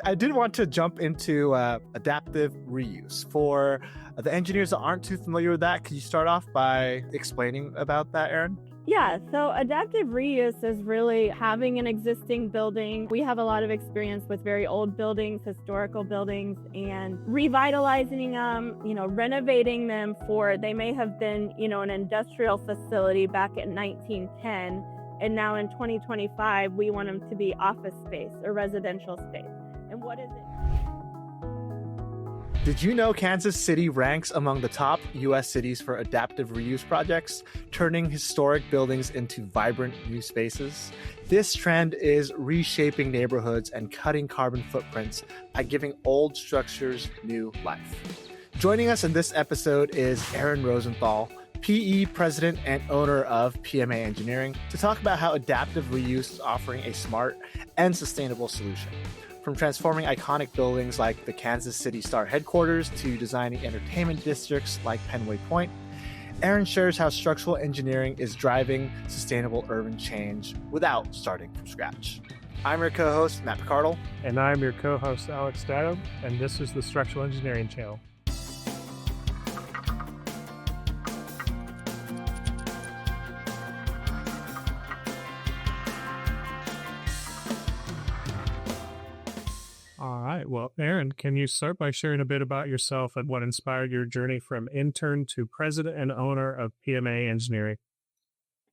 I did want to jump into adaptive reuse. For the engineers that aren't too familiar with that, could you start off by explaining about that, Erin? Yeah, so adaptive reuse is really having an existing building. We have a lot of experience with very old buildings, historical buildings, and revitalizing them, renovating them they may have been, an industrial facility back in 1910. And now in 2025, we want them to be office space or residential space. And what is it? Did you know Kansas City ranks among the top U.S. cities for adaptive reuse projects, turning historic buildings into vibrant new spaces? This trend is reshaping neighborhoods and cutting carbon footprints by giving old structures new life. Joining us in this episode is Erin Rosenthal, PE president and owner of PMA Engineering, to talk about how adaptive reuse is offering a smart and sustainable solution. From transforming iconic buildings like the Kansas City Star headquarters to designing entertainment districts like Penway Point, Erin shares how structural engineering is driving sustainable urban change without starting from scratch. I'm your co-host, Matt Picardle. And I'm your co-host, Alex Dado, and this is the Structural Engineering Channel. All right. Well, Erin, can you start by sharing a bit about yourself and what inspired your journey from intern to president and owner of PMA Engineering?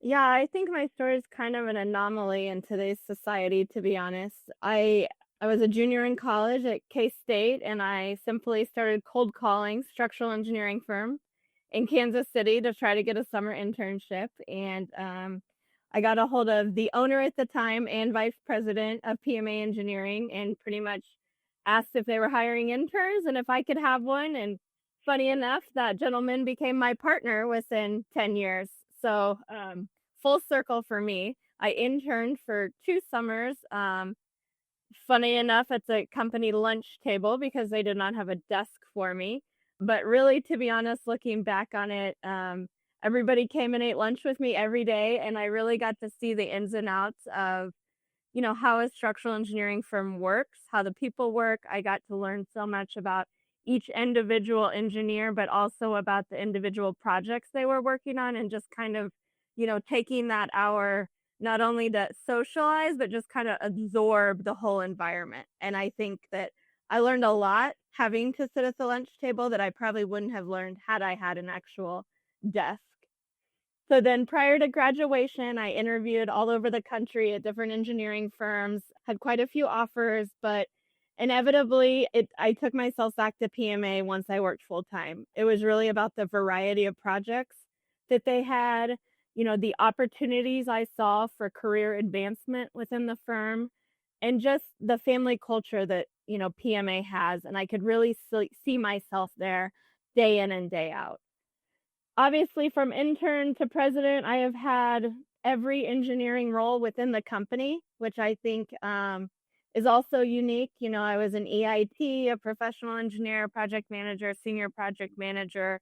Yeah, I think my story is kind of an anomaly in today's society, to be honest. I was a junior in college at K-State, and I simply started cold calling structural engineering firm in Kansas City to try to get a summer internship. And I got a hold of the owner at the time and vice president of PMA Engineering and pretty much asked if they were hiring interns and if I could have one. And funny enough, that gentleman became my partner within 10 years. So full circle for me. I interned for 2 summers. Funny enough, it's a company lunch table because they did not have a desk for me. But really, to be honest, looking back on it, everybody came and ate lunch with me every day, and I really got to see the ins and outs of, how a structural engineering firm works, how the people work. I got to learn so much about each individual engineer, but also about the individual projects they were working on, and just kind of, taking that hour not only to socialize, but just kind of absorb the whole environment. And I think that I learned a lot having to sit at the lunch table that I probably wouldn't have learned had I had an actual desk. So then prior to graduation, I interviewed all over the country at different engineering firms, had quite a few offers, but inevitably I took myself back to PMA once I worked full time. It was really about the variety of projects that they had, the opportunities I saw for career advancement within the firm, and just the family culture that, PMA has. And I could really see myself there day in and day out. Obviously, from intern to president, I have had every engineering role within the company, which I think is also unique. I was an EIT, a professional engineer, project manager, senior project manager,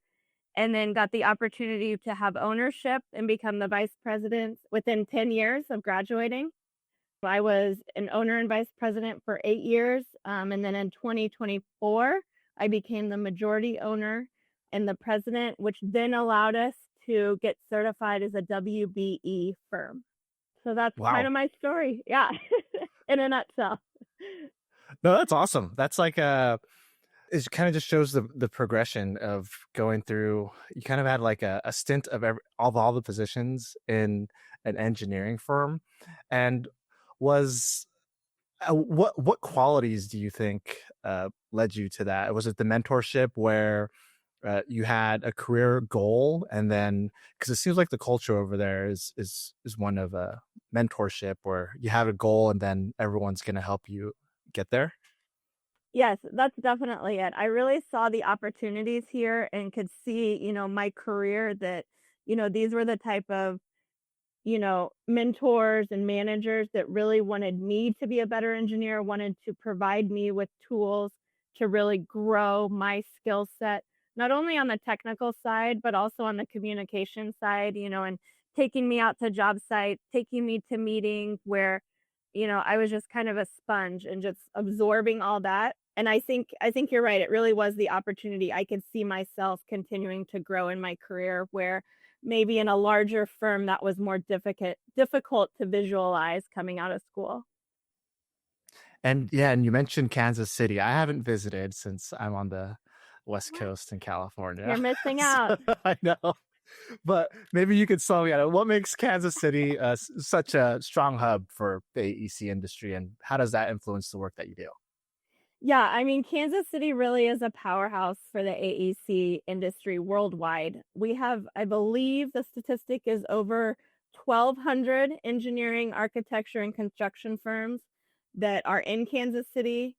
and then got the opportunity to have ownership and become the vice president within 10 years of graduating. I was an owner and vice president for 8 years. And then in 2024, I became the majority owner and the president, which then allowed us to get certified as a WBE firm. So that's kind of my story. Yeah, in a nutshell. No, that's awesome. That's like it kind of just shows the progression of going through. You kind of had like a stint of all the positions in an engineering firm. And was what qualities do you think led you to that? Was it the mentorship where you had a career goal, and then because it seems like the culture over there is one of a mentorship where you have a goal and then everyone's going to help you get there? Yes, that's definitely it. I really saw the opportunities here and could see, my career that, these were the type of, mentors and managers that really wanted me to be a better engineer, wanted to provide me with tools to really grow my skill set, not only on the technical side, but also on the communication side, and taking me out to job sites, taking me to meetings where I was just kind of a sponge and just absorbing all that. And I think you're right. It really was the opportunity. I could see myself continuing to grow in my career where maybe in a larger firm that was more difficult to visualize coming out of school. And yeah, and you mentioned Kansas City. I haven't visited since I'm on the West What? Coast in California. You're missing So, out. I know, but maybe you could tell me what makes Kansas City such a strong hub for the AEC industry, and how does that influence the work that you do? Yeah, I mean, Kansas City really is a powerhouse for the AEC industry worldwide. We have, I believe the statistic is over 1,200 engineering, architecture, and construction firms that are in Kansas City.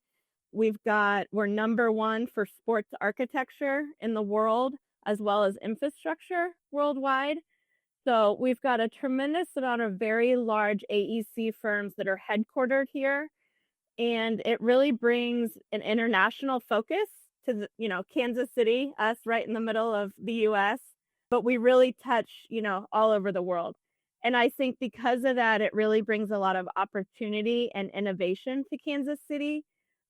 We're number one for sports architecture in the world, as well as infrastructure worldwide. So we've got a tremendous amount of very large AEC firms that are headquartered here, and it really brings an international focus to Kansas City, us right in the middle of the US, but we really touch, all over the world. And I think because of that, it really brings a lot of opportunity and innovation to Kansas City.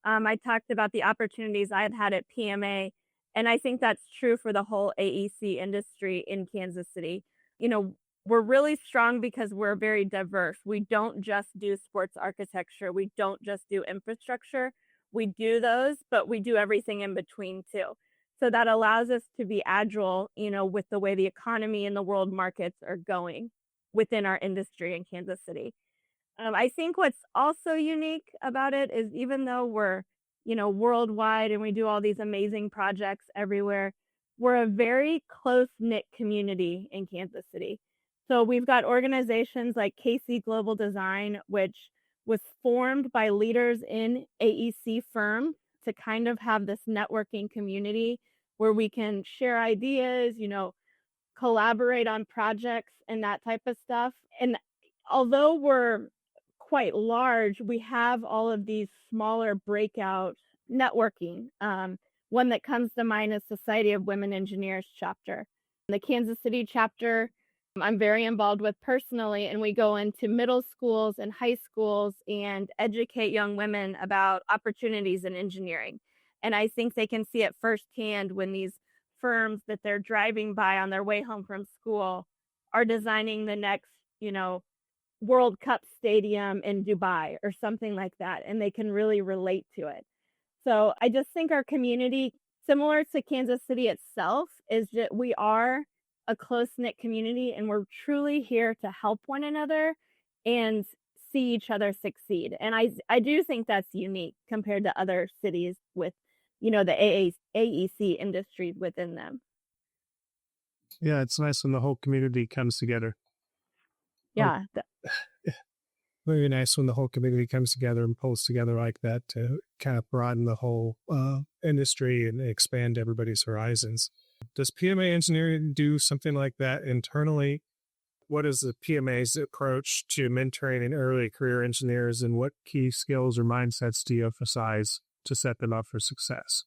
I talked about the opportunities I had at PMA, and I think that's true for the whole AEC industry in Kansas City. You know, we're really strong because we're very diverse. We don't just do sports architecture. We don't just do infrastructure. We do those, but we do everything in between too. So that allows us to be agile, with the way the economy and the world markets are going within our industry in Kansas City. I think what's also unique about it is even though we're, worldwide and we do all these amazing projects everywhere, we're a very close knit community in Kansas City. So we've got organizations like KC Global Design, which was formed by leaders in AEC firms to kind of have this networking community where we can share ideas, collaborate on projects and that type of stuff. And although we're quite large, we have all of these smaller breakout networking. One that comes to mind is Society of Women Engineers chapter. The Kansas City chapter, I'm very involved with personally, and we go into middle schools and high schools and educate young women about opportunities in engineering. And I think they can see it firsthand when these firms that they're driving by on their way home from school are designing the next, World Cup stadium in Dubai or something like that, and they can really relate to it. So I just think our community, similar to Kansas City itself, is that we are a close-knit community and we're truly here to help one another and see each other succeed. And I do think that's unique compared to other cities with, the AEC industries within them. Yeah, it's nice when the whole community comes together. Yeah. Very nice when the whole community comes together and pulls together like that to kind of broaden the whole industry and expand everybody's horizons. Does PMA engineering do something like that internally? What is the PMA's approach to mentoring and early career engineers, and what key skills or mindsets do you emphasize to set them up for success?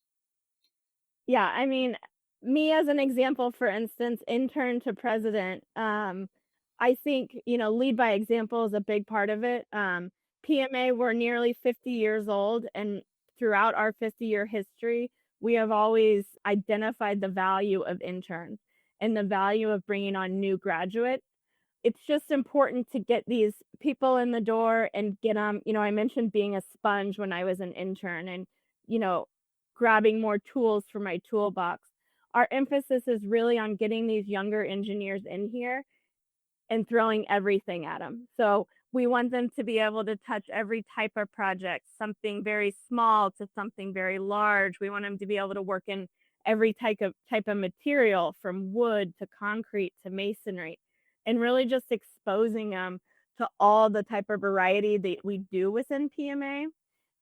Yeah, I mean, me as an example, for instance, intern to president, I think, lead by example is a big part of it. PMA, we're nearly 50 years old, and throughout our 50-year history, we have always identified the value of interns and the value of bringing on new graduates. It's just important to get these people in the door and get them, I mentioned being a sponge when I was an intern and, you know, grabbing more tools for my toolbox. Our emphasis is really on getting these younger engineers in here and throwing everything at them. So we want them to be able to touch every type of project, something very small to something very large. We want them to be able to work in every type of material, from wood to concrete to masonry, and really just exposing them to all the type of variety that we do within PMA,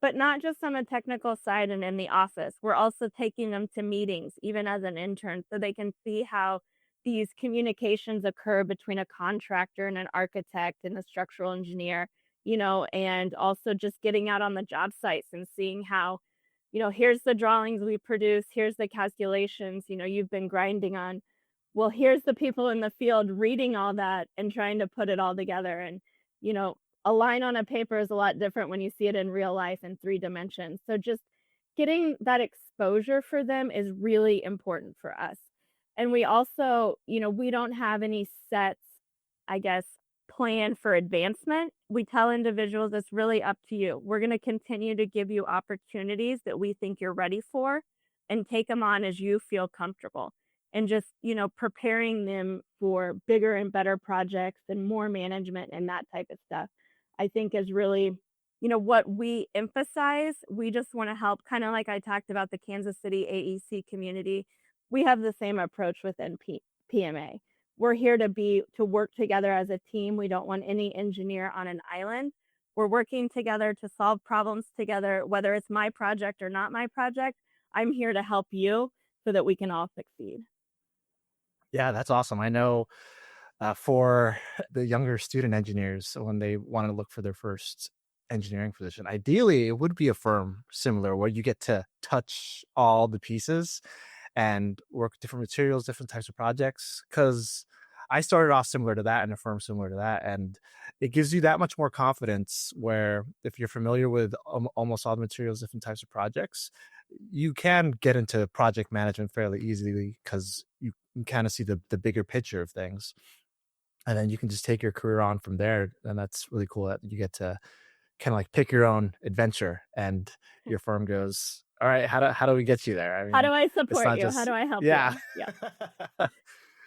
but not just on the technical side and in the office. We're also taking them to meetings, even as an intern, so they can see how these communications occur between a contractor and an architect and a structural engineer, and also just getting out on the job sites and seeing how, here's the drawings we produce, here's the calculations, you've been grinding on. Well, here's the people in the field reading all that and trying to put it all together. And, a line on a paper is a lot different when you see it in real life in 3 dimensions. So just getting that exposure for them is really important for us. And we also, we don't have any sets, I guess, plan for advancement. We tell individuals it's really up to you. We're going to continue to give you opportunities that we think you're ready for and take them on as you feel comfortable. And just, preparing them for bigger and better projects and more management and that type of stuff, I think is really, what we emphasize. We just want to help, kind of like I talked about the Kansas City AEC community. We have the same approach within PMA. We're here to work together as a team. We don't want any engineer on an island. We're working together to solve problems together, whether it's my project or not my project. I'm here to help you so that we can all succeed. Yeah, that's awesome. I know for the younger student engineers, when they want to look for their first engineering position, ideally it would be a firm similar where you get to touch all the pieces and work with different materials, different types of projects. Because I started off similar to that in a firm similar to that. And it gives you that much more confidence where if you're familiar with almost all the materials, different types of projects, you can get into project management fairly easily because you kind of see the bigger picture of things. And then you can just take your career on from there. And that's really cool that you get to kind of like pick your own adventure and your firm goes, all right, how do we get you there? I mean, how do I support you? just, How do I help yeah. you? Yeah.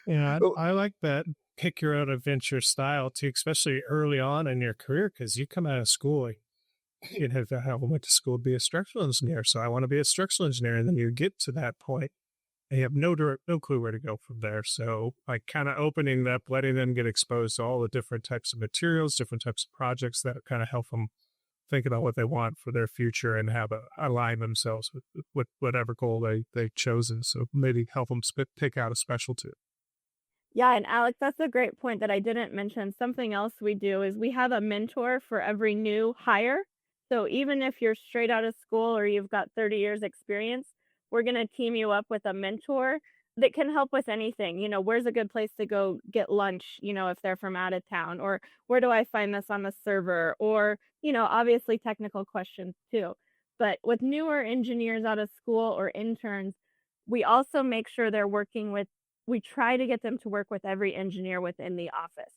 Yeah, I like that pick your own adventure style too, especially early on in your career, because you come out of school, I went to school to be a structural engineer, so I want to be a structural engineer, and then you get to that point, and you have no clue where to go from there. So like kind of opening up, letting them get exposed to all the different types of materials, different types of projects that kind of help them think about what they want for their future and have align themselves with whatever goal they've chosen. So maybe help them pick out a specialty. Yeah, and Alex, that's a great point that I didn't mention. Something else we do is we have a mentor for every new hire. So even if you're straight out of school or you've got 30 years experience, we're going to team you up with a mentor that can help with anything. Where's a good place to go get lunch, if they're from out of town, or where do I find this on the server, or, obviously technical questions too. But with newer engineers out of school or interns, we also make sure we try to get them to work with every engineer within the office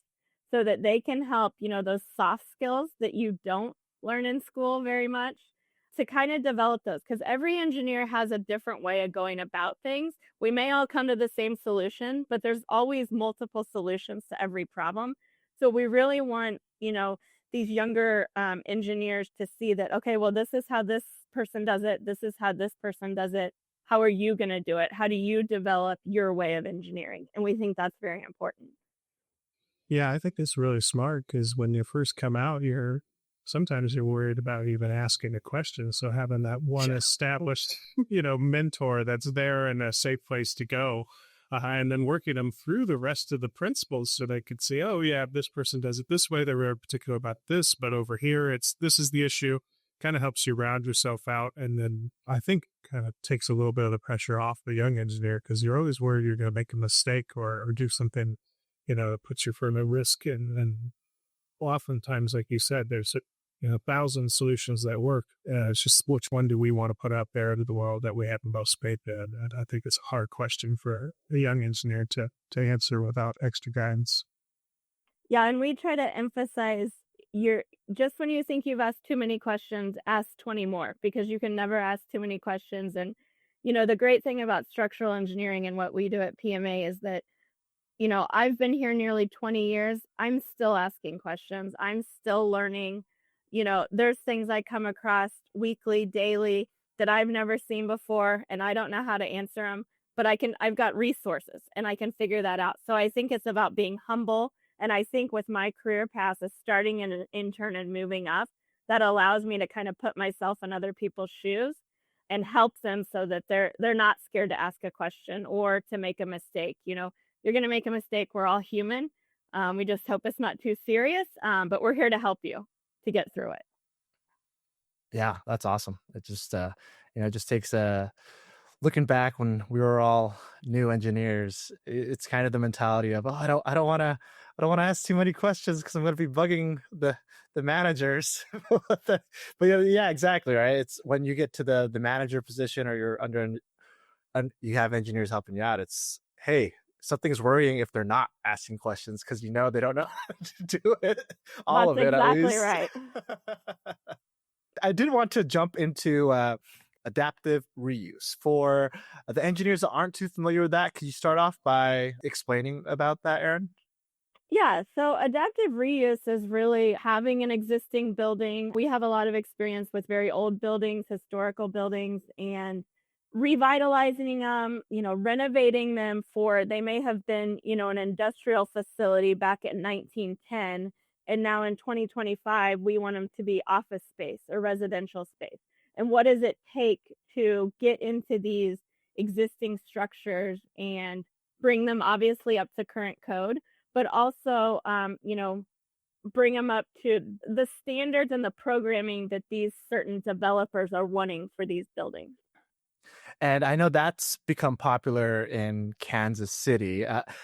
so that they can help, those soft skills that you don't learn in school very much, to kind of develop those, because every engineer has a different way of going about things. We may all come to the same solution, but there's always multiple solutions to every problem. So we really want, these younger engineers to see that, okay, well, this is how this person does it. This is how this person does it. How are you going to do it? How do you develop your way of engineering? And we think that's very important. Yeah, I think it's really smart because when you first come out, sometimes you're worried about even asking a question. So having that one established, mentor that's there and a safe place to go, and then working them through the rest of the principles so they could see, oh yeah, this person does it this way. They're very particular about this, but over here, this is the issue. Kind of helps you round yourself out. And then I think kind of takes a little bit of the pressure off the young engineer because you're always worried you're going to make a mistake or do something, that puts your firm at risk. And oftentimes, like you said, there's 1,000 solutions that work. It's just which one do we want to put out there to the world that we have the most faith in? And I think it's a hard question for a young engineer to answer without extra guidance. Yeah, and we try to emphasize just when you think you've asked too many questions, ask 20 more, because you can never ask too many questions. And, the great thing about structural engineering and what we do at PMA is that, I've been here nearly 20 years. I'm still asking questions. I'm still learning. There's things I come across weekly, daily that I've never seen before, and I don't know how to answer them, but I've got resources and I can figure that out. So I think it's about being humble. And I think with my career path as starting in an intern and moving up, that allows me to kind of put myself in other people's shoes and help them so that they're not scared to ask a question or to make a mistake. You're going to make a mistake. We're all human. We just hope it's not too serious, but we're here to help you to get through it. Yeah, that's awesome. It just, it just takes looking back when we were all new engineers, it's kind of the mentality of, oh, I don't want to don't want to ask too many questions because I'm going to be bugging the managers. But yeah, exactly, right? It's when you get to the manager position or you're you have engineers helping you out. It's, hey, something's worrying if they're not asking questions because they don't know how to do it, all That's of it at exactly least. right. I did want to jump into adaptive reuse. For the engineers that aren't too familiar with that, could you start off by explaining about that, Erin? Yeah, so adaptive reuse is really having an existing building. We have a lot of experience with very old buildings, historical buildings, and revitalizing them, renovating them they may have been, an industrial facility back in 1910. And now in 2025, we want them to be office space or residential space. And what does it take to get into these existing structures and bring them obviously up to current code? But also, bring them up to the standards and the programming that these certain developers are wanting for these buildings. And I know that's become popular in Kansas City.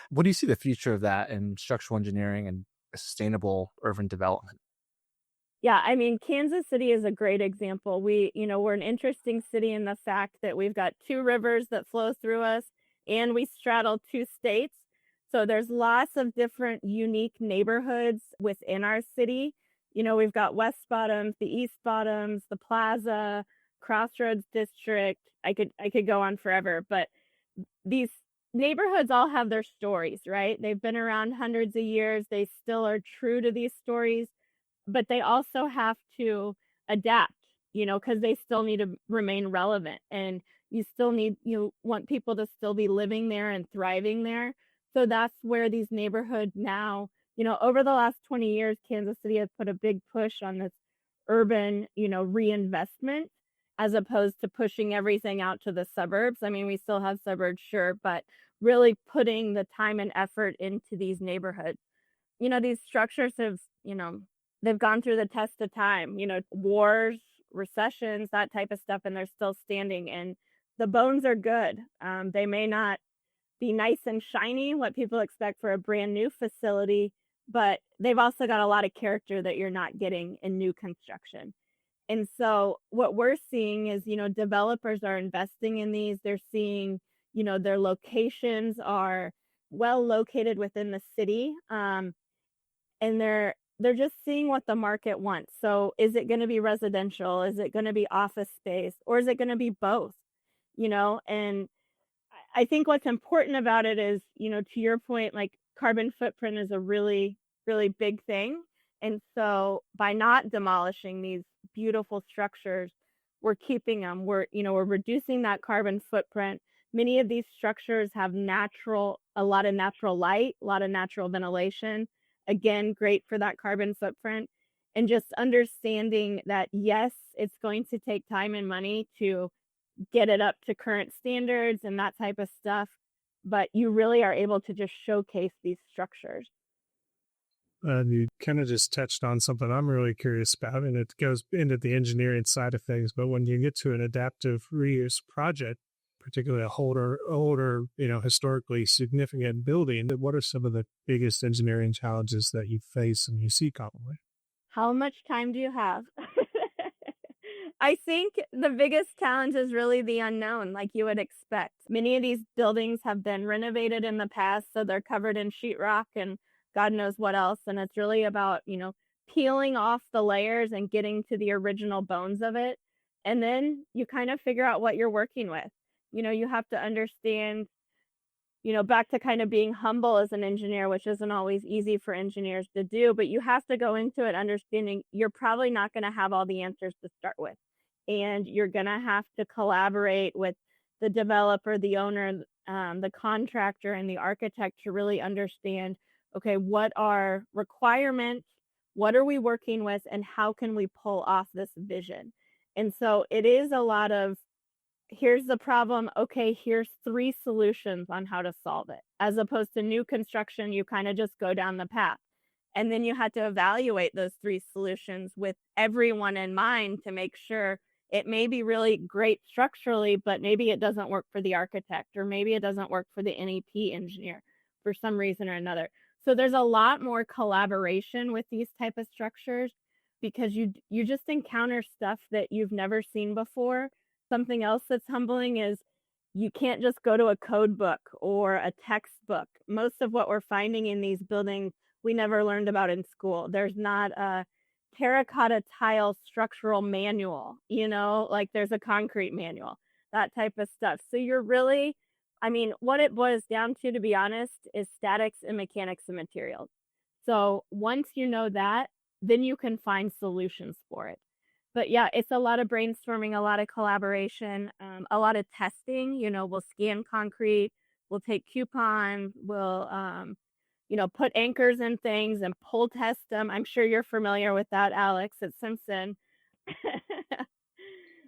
What do you see the future of that in structural engineering and sustainable urban development? Yeah, I mean, Kansas City is a great example. We're an interesting city in the fact that we've got two rivers that flow through us and we straddle two states. So there's lots of different unique neighborhoods within our city. We've got West Bottoms, the East Bottoms, the Plaza, Crossroads District. I could go on forever, but these neighborhoods all have their stories, right? They've been around hundreds of years. They still are true to these stories, but they also have to adapt, because they still need to remain relevant. And you want people to still be living there and thriving there. So that's where these neighborhoods now, over the last 20 years, Kansas City has put a big push on this urban, reinvestment as opposed to pushing everything out to the suburbs. I mean, we still have suburbs, sure, but really putting the time and effort into these neighborhoods. These structures have, they've gone through the test of time, wars, recessions, that type of stuff, and they're still standing. And the bones are good. They may not be nice and shiny, what people expect for a brand new facility, but they've also got a lot of character that you're not getting in new construction. And so what we're seeing is, developers are investing in these. They're seeing, their locations are well located within the city. And they're just seeing what the market wants. So is it going to be residential? Is it going to be office space? Or is it going to be both? And I think what's important about it is, to your point, like carbon footprint is a really, really big thing. And so by not demolishing these beautiful structures, we're keeping them. We're reducing that carbon footprint. Many of these structures have a lot of natural light, a lot of natural ventilation. Again, great for that carbon footprint. And just understanding that, yes, it's going to take time and money to get it up to current standards and that type of stuff, but you really are able to just showcase these structures. You kind of just touched on something I'm really curious about, and it goes into the engineering side of things. But when you get to an adaptive reuse project, particularly a older, historically significant building, what are some of the biggest engineering challenges that you face and you see commonly? How much time do you have? I think the biggest challenge is really the unknown, like you would expect. Many of these buildings have been renovated in the past, so they're covered in sheetrock and God knows what else. And it's really about, peeling off the layers and getting to the original bones of it. And then you kind of figure out what you're working with. You have to understand, back to kind of being humble as an engineer, which isn't always easy for engineers to do, but you have to go into it understanding you're probably not going to have all the answers to start with. And you're going to have to collaborate with the developer, the owner, the contractor, and the architect to really understand, okay, what are requirements? What are we working with? And how can we pull off this vision? And so it is a lot of, here's the problem. Okay, here's 3 solutions on how to solve it. As opposed to new construction, you kind of just go down the path. And then you had to evaluate those 3 solutions with everyone in mind to make sure it may be really great structurally, but maybe it doesn't work for the architect, or maybe it doesn't work for the NEP engineer for some reason or another. So there's a lot more collaboration with these type of structures because you just encounter stuff that you've never seen before. Something else that's humbling is you can't just go to a code book or a textbook. Most of what we're finding in these buildings we never learned about in school. There's not a terracotta tile structural manual, like there's a concrete manual, that type of stuff. So you're really, I mean, what it boils down to be honest, is statics and mechanics of materials. So once you know that, then you can find solutions for it. But yeah, it's a lot of brainstorming, a lot of collaboration, a lot of testing. We'll scan concrete, we'll take coupon, we'll, put anchors in things and pull test them. I'm sure you're familiar with that, Alex, at Simpson.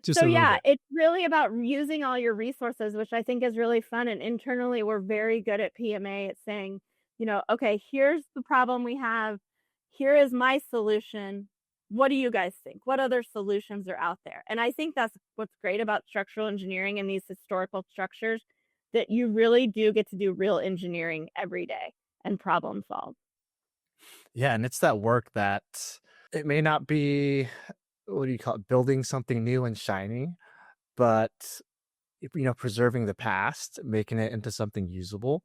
Just So a little yeah, bit. it's really about using all your resources, which I think is really fun. And internally, we're very good at PMA at saying, okay, here's the problem we have. Here is my solution. What do you guys think? What other solutions are out there? And I think that's what's great about structural engineering and these historical structures, that you really do get to do real engineering every day and problem solve. Yeah, and it's that work that it may not be, what do you call it, building something new and shiny, but preserving the past, making it into something usable.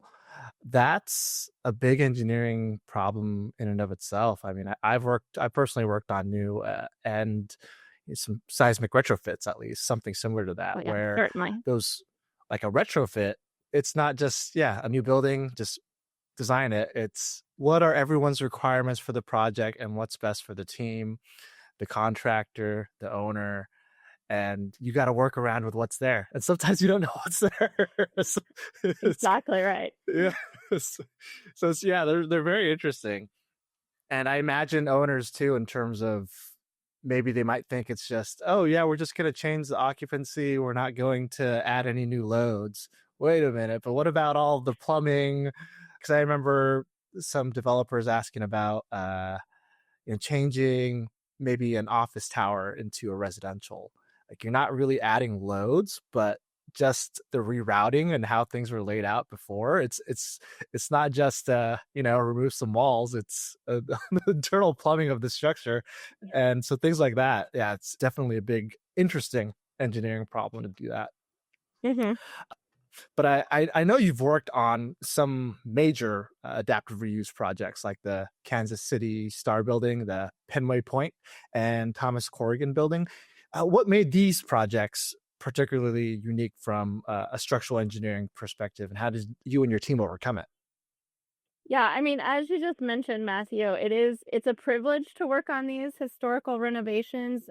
That's a big engineering problem in and of itself. I mean, I personally worked on new and some seismic retrofits, at least something similar to that, Oh yeah, where certainly. those, like a retrofit, it's not just, a new building, just design it. It's what are everyone's requirements for the project and what's best for the team, the contractor, the owner, and you got to work around with what's there. And sometimes you don't know what's there. So Exactly right. yeah. So it's, they're very interesting. And I imagine owners too, in terms of maybe they might think it's just, oh yeah, we're just going to change the occupancy. We're not going to add any new loads. Wait a minute, but what about all the plumbing? Because I remember some developers asking about changing maybe an office tower into a residential. Like, you're not really adding loads, but just the rerouting and how things were laid out before. It's not just remove some walls. It's the internal plumbing of the structure, and so things like that. Yeah, it's definitely a big, interesting engineering problem to do that. Mm-hmm. But I know you've worked on some major adaptive reuse projects, like the Kansas City Star Building, the Penway Point, and Thomas Corrigan Building. What made these projects particularly unique from a structural engineering perspective, and how did you and your team overcome it? Yeah, I mean, as you just mentioned, Matthew, it's a privilege to work on these historical renovations,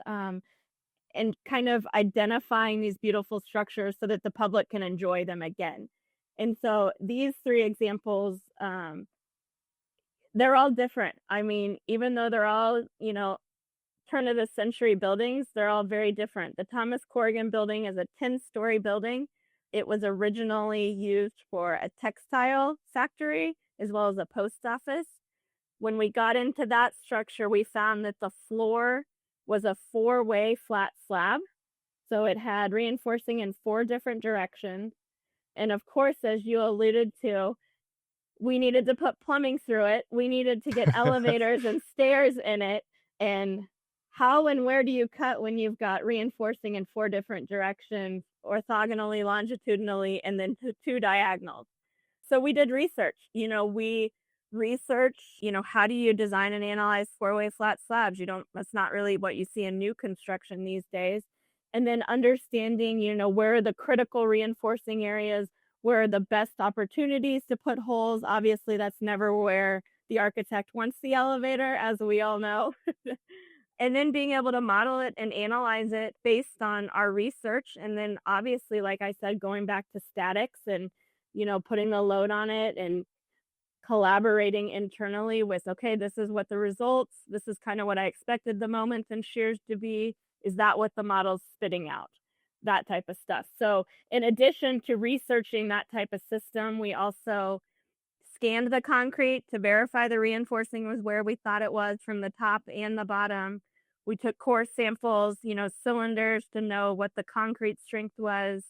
and kind of identifying these beautiful structures so that the public can enjoy them again. And so these three examples, they're all different. I mean, even though they're all, turn of the century buildings, they're all very different. The Thomas Corrigan Building is a 10-story building. It was originally used for a textile factory as well as a post office. When we got into that structure, we found that the floor was a 4-way flat slab. So it had reinforcing in 4 different directions. And of course, as you alluded to, we needed to put plumbing through it. We needed to get elevators and stairs in it. And how and where do you cut when you've got reinforcing in 4 different directions, orthogonally, longitudinally, and then 2 diagonals? So we did research. We research, how do you design and analyze 4-way flat slabs? That's not really what you see in new construction these days. And then understanding, where are the critical reinforcing areas, where are the best opportunities to put holes. Obviously, that's never where the architect wants the elevator, as we all know. And then being able to model it and analyze it based on our research. And then obviously, like I said, going back to statics and, putting the load on it and collaborating internally with, okay, this is what the results, this is kind of what I expected the moments and shears to be. Is that what the model's spitting out? That type of stuff. So in addition to researching that type of system, we also scanned the concrete to verify the reinforcing was where we thought it was from the top and the bottom. We took core samples, cylinders to know what the concrete strength was,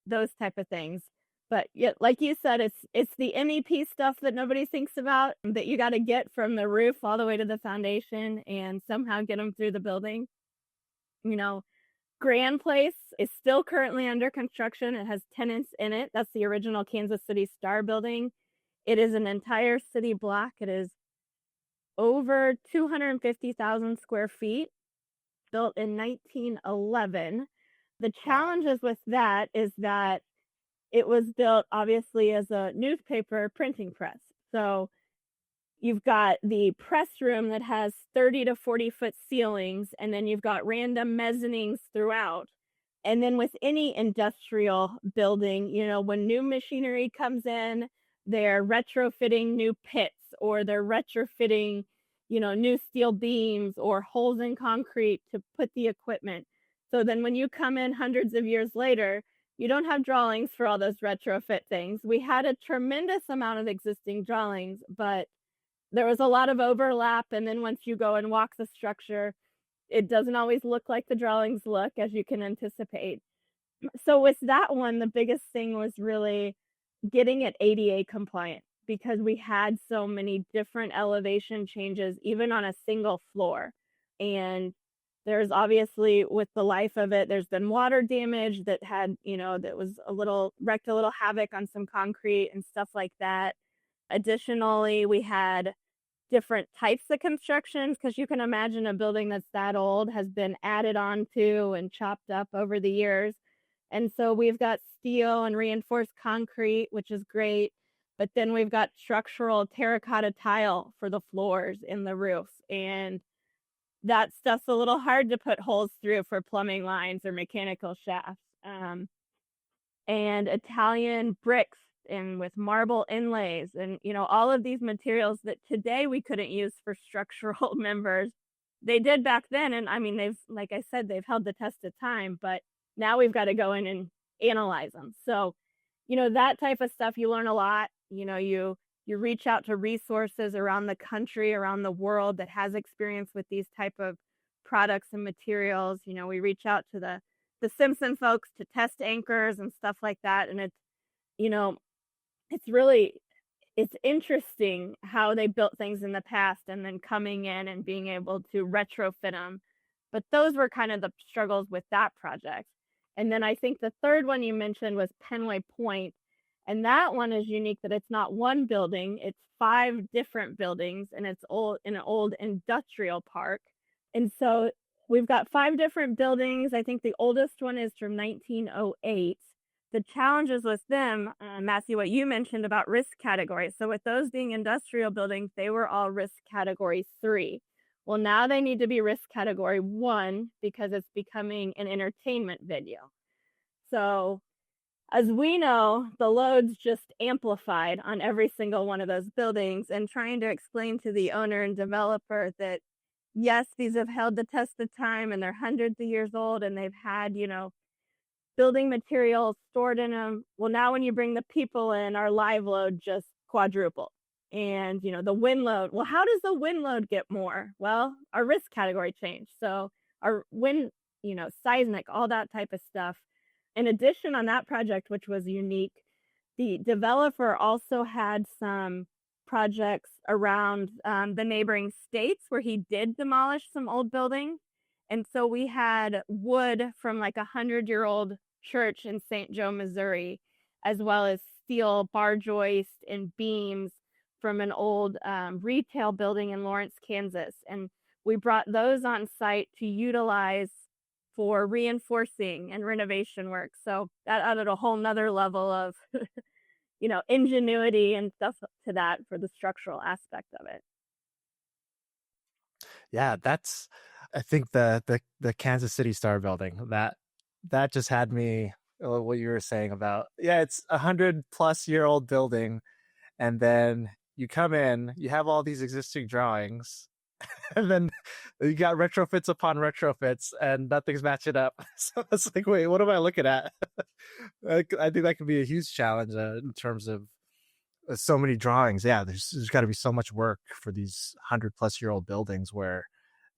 those type of things. But yeah, like you said, it's the MEP stuff that nobody thinks about, that you got to get from the roof all the way to the foundation and somehow get them through the building. You know, Grand Place is still currently under construction. It has tenants in it. That's the original Kansas City Star building. It is an entire city block. It is over 250,000 square feet, built in 1911. The challenges with that is that it was built obviously as a newspaper printing press. So you've got the press room that has 30 to 40-foot ceilings, and then you've got random mezzanines throughout. And then with any industrial building, you know, when new machinery comes in, they're retrofitting new pits, or they're retrofitting, you know, new steel beams or holes in concrete to put the equipment. So then when you come in hundreds of years later, you don't have drawings for all those retrofit things. We had a tremendous amount of existing drawings, but there was a lot of overlap. And then once you go and walk the structure, it doesn't always look like the drawings look, as you can anticipate. So with that one, the biggest thing was really getting it ADA compliant, because we had so many different elevation changes, even on a single floor. And there's obviously, with the life of it, there's been water damage that had, you know, that was wrecked a little havoc on some concrete and stuff like that. Additionally, we had different types of constructions, because you can imagine a building that's that old has been added on to and chopped up over the years. And so we've got steel and reinforced concrete, which is great. But then we've got structural terracotta tile for the floors in the roof. And that stuff's a little hard to put holes through for plumbing lines or mechanical shafts. And Italian bricks and with marble inlays, and, you know, all of these materials that today we couldn't use for structural members, they did back then. And I mean, they've, like I said, they've held the test of time, but now we've got to go in and analyze them. So, you know, that type of stuff, you learn a lot. You know, you reach out to resources around the country, around the world, that has experience with these type of products and materials. You know, we reach out to the Simpson folks to test anchors and stuff like that. And it's, you know, it's interesting how they built things in the past and then coming in and being able to retrofit them. But those were kind of the struggles with that project. And then I think the third one you mentioned was Penway Point. And that one is unique that it's not one building, it's 5 different buildings, and it's in an old industrial park. And so we've got 5 different buildings. I think the oldest one is from 1908. The challenges with them, Matthew, what you mentioned about risk categories. So with those being industrial buildings, they were all risk category 3. Well, now they need to be risk category 1 because it's becoming an entertainment venue. So as we know, the loads just amplified on every single one of those buildings, and trying to explain to the owner and developer that, yes, these have held the test of time and they're hundreds of years old and they've had, you know, building materials stored in them. Well, now when you bring the people in, our live load just quadrupled. And, you know, the wind load, well, how does the wind load get more? Well, our risk category changed. So our wind, you know, seismic, all that type of stuff. In addition, on that project, which was unique, the developer also had some projects around the neighboring states where he did demolish some old buildings. And so we had wood from like 100-year-old church in St. Joe, Missouri, as well as steel bar joist and beams from an old retail building in Lawrence, Kansas. And we brought those on site to utilize for reinforcing and renovation work. So that added a whole nother level of, you know, ingenuity and stuff to that for the structural aspect of it. Yeah, that's, I think the Kansas City Star building, that just had me, what you were saying about, yeah, it's 100+ year old building, and then you come in, you have all these existing drawings, and then you got retrofits upon retrofits, and nothing's matching up. So it's like, wait, what am I looking at? I think that could be a huge challenge in terms of so many drawings. Yeah, there's got to be so much work for these 100+ year old buildings where,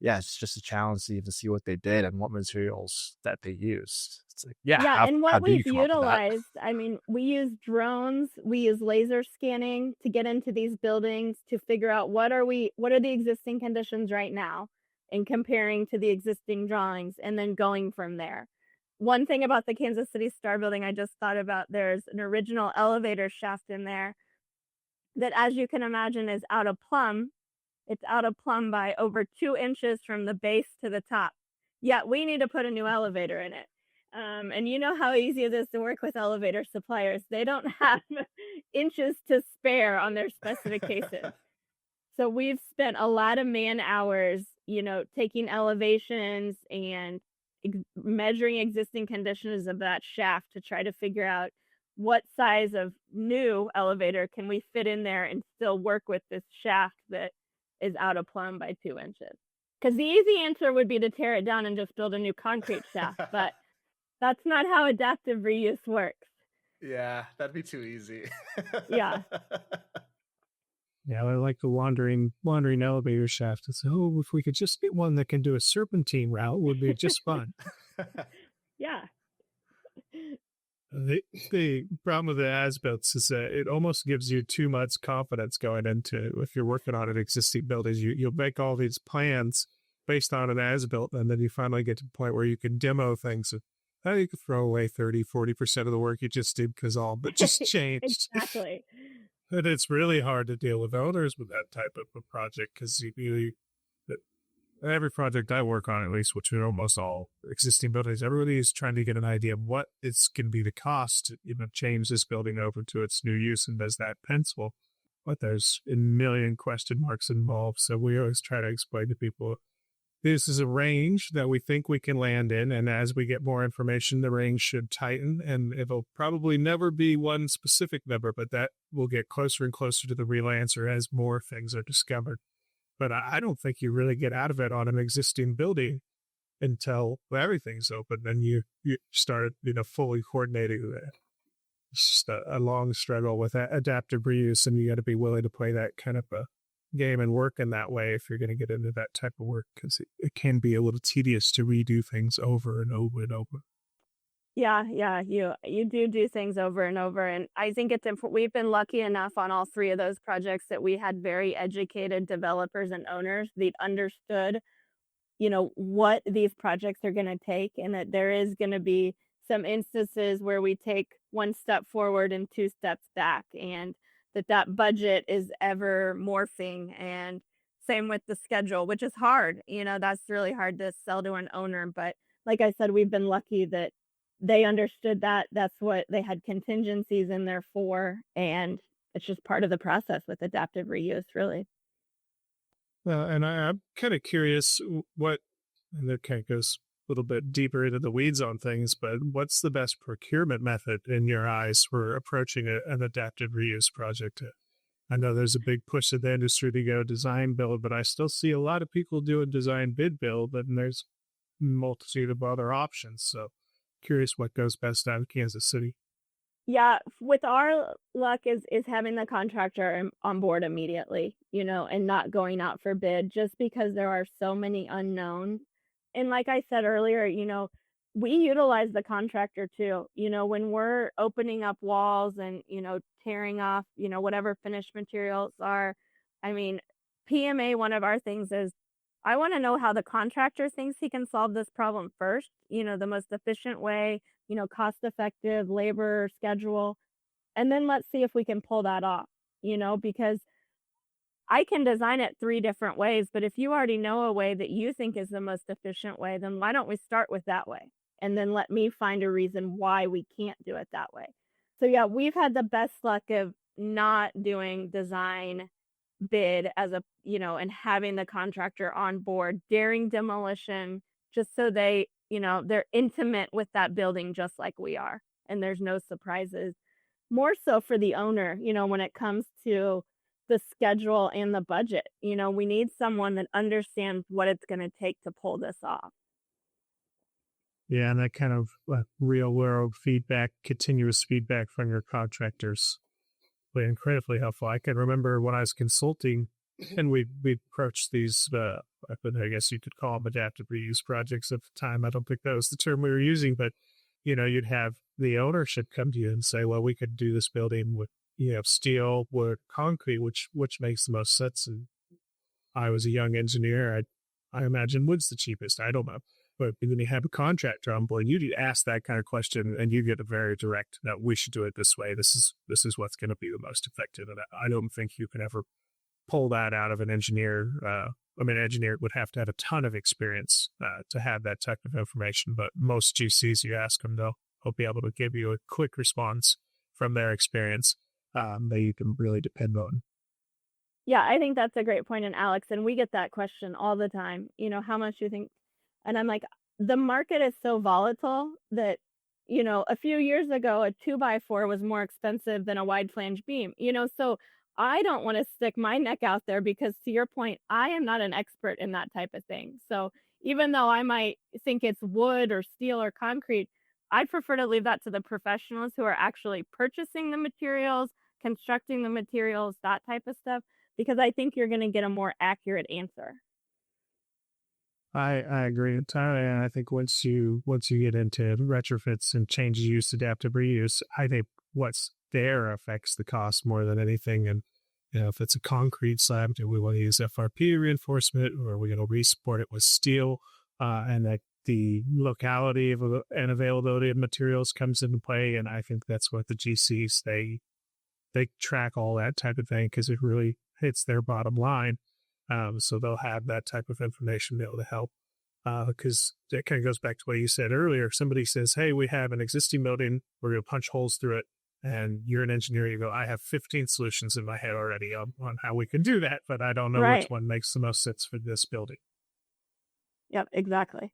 yeah, it's just a challenge to even see what they did and what materials that they used. It's like, Yeah, and how what do you we've come up with that? utilized, I mean, we use drones, we use laser scanning to get into these buildings to figure out what are the existing conditions right now and comparing to the existing drawings and then going from there. One thing about the Kansas City Star building I just thought about, there's an original elevator shaft in there that, as you can imagine, is out of plumb. It's out of plumb by over 2 inches from the base to the top. Yet we need to put a new elevator in it. And you know how easy it is to work with elevator suppliers. They don't have inches to spare on their specifications. So we've spent a lot of man hours, taking elevations and measuring existing conditions of that shaft to try to figure out what size of new elevator can we fit in there and still work with this shaft that is out of plumb by 2 inches. Because the easy answer would be to tear it down and just build a new concrete shaft, but that's not how adaptive reuse works. Yeah, that'd be too easy. Yeah. Yeah, I like the wandering elevator shaft. It's, oh, if we could just get one that can do a serpentine route, would be just fun. Yeah. The problem with the as-builts is that it almost gives you too much confidence going into, if you're working on an existing building, you'll make all these plans based on an as-built, and then you finally get to the point where you can demo things. You can throw away 30-40% of the work you just did because all but just changed. Exactly. And it's really hard to deal with owners with that type of a project because every project I work on, at least, which are almost all existing buildings, everybody is trying to get an idea of what it's going to be the cost to change this building over to its new use, and does that pencil? But there's a million question marks involved, so we always try to explain to people this is a range that we think we can land in, and as we get more information, the range should tighten, and it'll probably never be one specific number, but that will get closer and closer to the real answer as more things are discovered. But I don't think you really get out of it on an existing building until everything's open, and you start fully coordinating that. It's just a long struggle with adaptive reuse, and you got to be willing to play that kind of a game and work in that way if you're going to get into that type of work, because it can be a little tedious to redo things over and over and over. Yeah, you do things over and over, and I think it's important. We've been lucky enough on all 3 of those projects that we had very educated developers and owners that understood, what these projects are going to take, and that there is going to be some instances where we take 1 step forward and 2 steps back, and that budget is ever morphing, and same with the schedule, which is hard. That's really hard to sell to an owner, but like I said, we've been lucky that they understood that. That's what they had contingencies in there for, and it's just part of the process with adaptive reuse, really. And I'm kind of curious and it kind of goes a little bit deeper into the weeds on things, but what's the best procurement method in your eyes for approaching an adaptive reuse project? I know there's a big push in the industry to go design build, but I still see a lot of people doing design bid build, and there's a multitude of other options. So curious what goes best out of Kansas City. Yeah, with our luck is having the contractor on board immediately, and not going out for bid, just because there are so many unknowns. And like I said earlier, we utilize the contractor too. When we're opening up walls and, tearing off, whatever finished materials are. I mean, PMA, one of our things is, I want to know how the contractor thinks he can solve this problem first, the most efficient way, cost effective, labor, schedule. And then let's see if we can pull that off, because I can design it 3 different ways, but if you already know a way that you think is the most efficient way, then why don't we start with that way? And then let me find a reason why we can't do it that way. So yeah, we've had the best luck of not doing design bid and having the contractor on board during demolition, just so they're intimate with that building just like we are, and there's no surprises. More so for the owner, when it comes to the schedule and the budget, we need someone that understands what it's going to take to pull this off. Yeah, and that kind of real world feedback, continuous feedback from your contractors, incredibly helpful. I can remember when I was consulting and we approached these, I guess you could call them adaptive reuse projects at the time. I don't think that was the term we were using, but you'd have the ownership come to you and say, well, we could do this building with steel, wood, concrete, which makes the most sense. And I was a young engineer. I imagine wood's the cheapest. I don't know. But when you have a contractor on board, you ask that kind of question and you get a very direct, no, we should do it this way. This is what's going to be the most effective. And I don't think you can ever pull that out of an engineer. An engineer would have to have a ton of experience to have that type of information. But most GCs, you ask them, they'll be able to give you a quick response from their experience that you can really depend on. Yeah, I think that's a great point, and Alex, and we get that question all the time. How much do you think? And I'm like, the market is so volatile that, a few years ago, a 2x4 was more expensive than a wide flange beam, so I don't want to stick my neck out there because, to your point, I am not an expert in that type of thing. So even though I might think it's wood or steel or concrete, I'd prefer to leave that to the professionals who are actually purchasing the materials, constructing the materials, that type of stuff, because I think you're going to get a more accurate answer. I agree entirely, and I think once you get into retrofits and change use, adaptive reuse, I think what's there affects the cost more than anything. And if it's a concrete slab, do we want to use FRP reinforcement, or are we going to re-support it with steel? And that the locality and availability of materials comes into play. And I think that's what the GCs they track all that type of thing because it really hits their bottom line. So they'll have that type of information to be able to help. Because that kind of goes back to what you said earlier. If somebody says, hey, we have an existing building, we're going to punch holes through it. And you're an engineer, you go, I have 15 solutions in my head already on how we can do that, but I don't know which one makes the most sense for this building. Yep, exactly.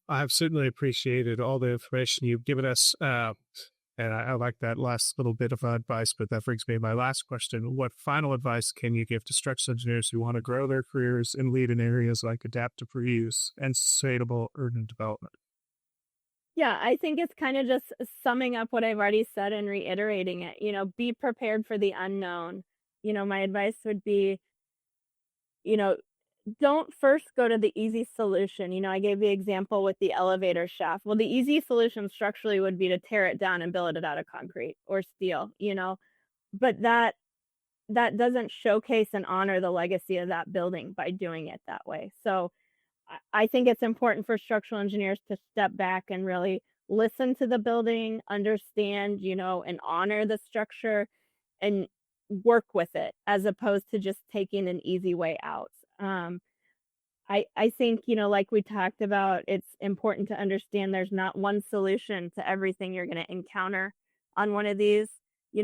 I've certainly appreciated all the information you've given us. And I like that last little bit of advice, but that brings me to my last question. What final advice can you give to structural engineers who want to grow their careers and lead in areas like adaptive reuse and sustainable urban development? Yeah, I think it's kind of just summing up what I've already said and reiterating it. Be prepared for the unknown. My advice would be, don't first go to the easy solution. I gave the example with the elevator shaft. Well, the easy solution structurally would be to tear it down and build it out of concrete or steel, but that doesn't showcase and honor the legacy of that building by doing it that way. So I think it's important for structural engineers to step back and really listen to the building, understand, and honor the structure and work with it as opposed to just taking an easy way out. I think, like we talked about, it's important to understand there's not one solution to everything you're going to encounter on one of these.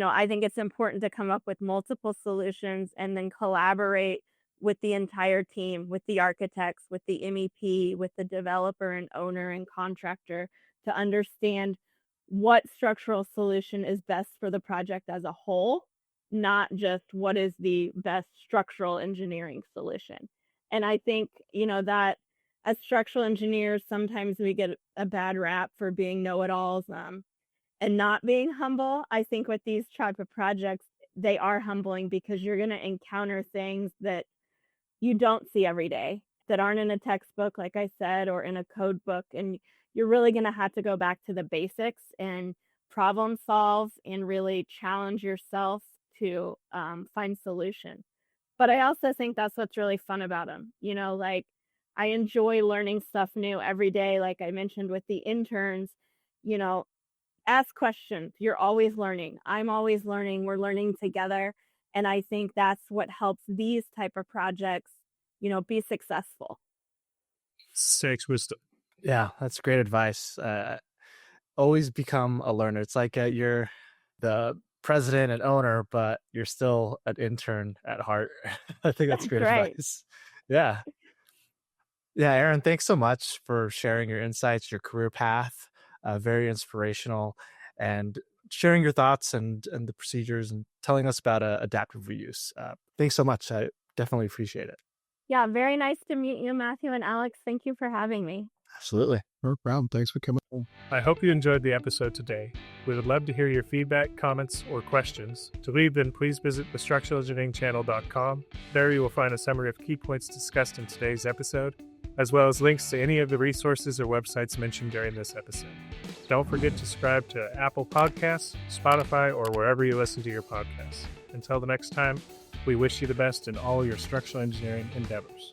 I think it's important to come up with multiple solutions and then collaborate with the entire team, with the architects, with the MEP, with the developer and owner and contractor to understand what structural solution is best for the project as a whole, not just what is the best structural engineering solution. And I think, that as structural engineers, sometimes we get a bad rap for being know-it-alls and not being humble. I think with these type of projects, they are humbling because you're going to encounter things that you don't see every day, that aren't in a textbook, like I said, or in a code book. And you're really going to have to go back to the basics and problem solve and really challenge yourself to find solutions. But I also think that's what's really fun about them. Like I enjoy learning stuff new every day. Like I mentioned with the interns, ask questions. You're always learning. I'm always learning. We're learning together. And I think that's what helps these type of projects, be successful. Six wisdom. Yeah, that's great advice. Always become a learner. It's like you're the president and owner, but you're still an intern at heart. I think that's great advice. Yeah. Yeah, Erin, thanks so much for sharing your insights, your career path. Very inspirational, and sharing your thoughts and the procedures and telling us about adaptive reuse. Thanks so much. I definitely appreciate it. Yeah, very nice to meet you, Matthew and Alex. Thank you for having me. Absolutely. No problem. Thanks for coming on. I hope you enjoyed the episode today. We would love to hear your feedback, comments, or questions. To leave them, please visit thestructuralengineeringchannel.com. There you will find a summary of key points discussed in today's episode, as well as links to any of the resources or websites mentioned during this episode. Don't forget to subscribe to Apple Podcasts, Spotify, or wherever you listen to your podcasts. Until the next time, we wish you the best in all your structural engineering endeavors.